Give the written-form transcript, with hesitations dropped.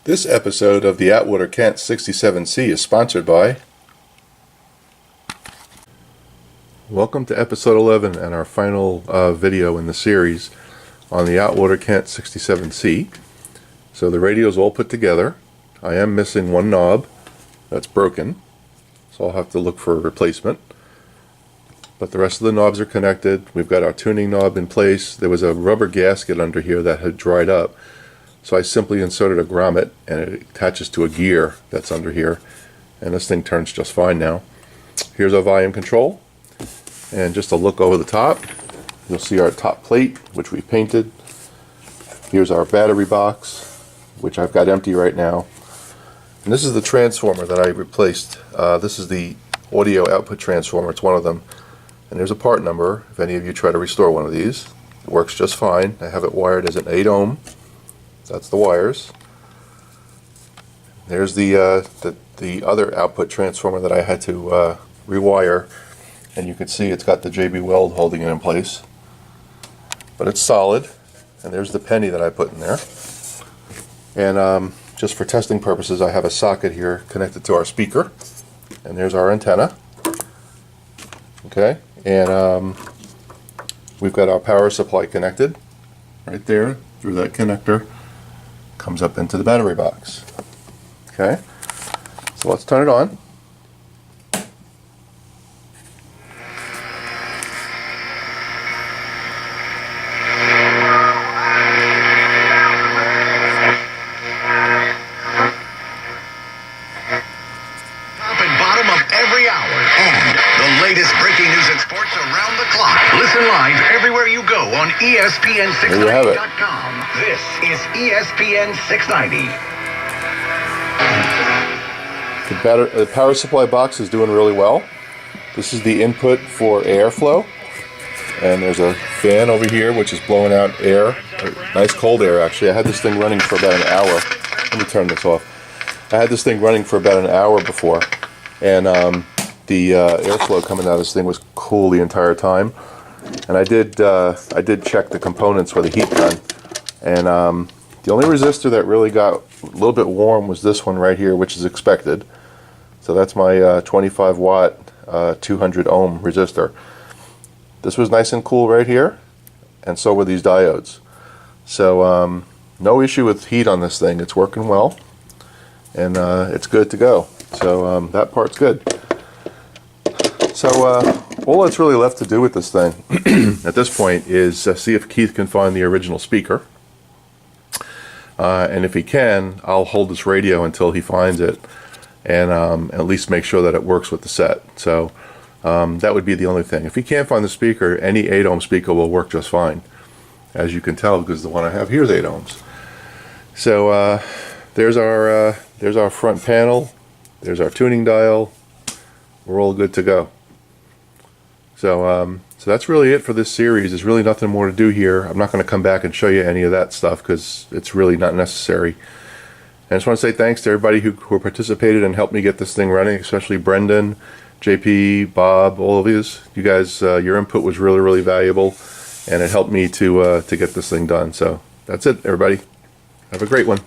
This episode of the Atwater Kent 67C is sponsored by... Welcome to episode 11 and our final video in the series on the Atwater Kent 67C. So the radio is all put together. I am missing one knob that's broken, so I'll have to look for a replacement. But the rest of the knobs are connected. We've got our tuning knob in place. There was a rubber gasket under here that had dried up, so I simply inserted a grommet and it attaches to a gear that's under here, and this thing turns just fine now. Here's our volume control, and just a look over the top, you'll see our top plate, which we painted. Here's our battery box, which I've got empty right now. And this is the transformer that I replaced. This is the audio output transformer. It's one of them. And there's a part number if any of you try to restore one of these. It works just fine. I have it wired as an 8 ohm. That's the wires. There's the other output transformer that I had to rewire, and you can see it's got the JB Weld holding it in place. But it's solid. And there's the penny that I put in there. And just for testing purposes, I have a socket here connected to our speaker. And there's our antenna. Okay, and we've got our power supply connected right there through that connector. Comes up into the battery box. Okay, so let's turn it on. Latest breaking news and sports around the clock. Listen live everywhere you go on ESPN690.com. This is ESPN 690. The power supply box is doing really well. This is the input for airflow. And there's a fan over here which is blowing out air. Nice cold air, actually. I had this thing running for about an hour. Let me turn this off. I had this thing running for about an hour before. And the airflow coming out of this thing was cool the entire time, and I did check the components for the heat gun, and the only resistor that really got a little bit warm was this one right here, which is expected. So that's my 25 watt 200 ohm resistor. This was nice and cool right here, and so were these diodes. So no issue with heat on this thing. It's working well, and it's good to go. So that part's good. So all that's really left to do with this thing at this point is see if Keith can find the original speaker. And if he can, I'll hold this radio until he finds it, and at least make sure that it works with the set. So that would be the only thing. If he can't find the speaker, any 8 ohm speaker will work just fine. As you can tell, because the one I have here is 8 ohms. So there's our front panel. There's our tuning dial. We're all good to go. So that's really it for this series. There's really nothing more to do here. I'm not going to come back and show you any of that stuff because it's really not necessary. And I just want to say thanks to everybody who participated and helped me get this thing running, especially Brendan, JP, Bob, all of you. You guys, your input was really, really valuable, and it helped me to get this thing done. So that's it, everybody. Have a great one.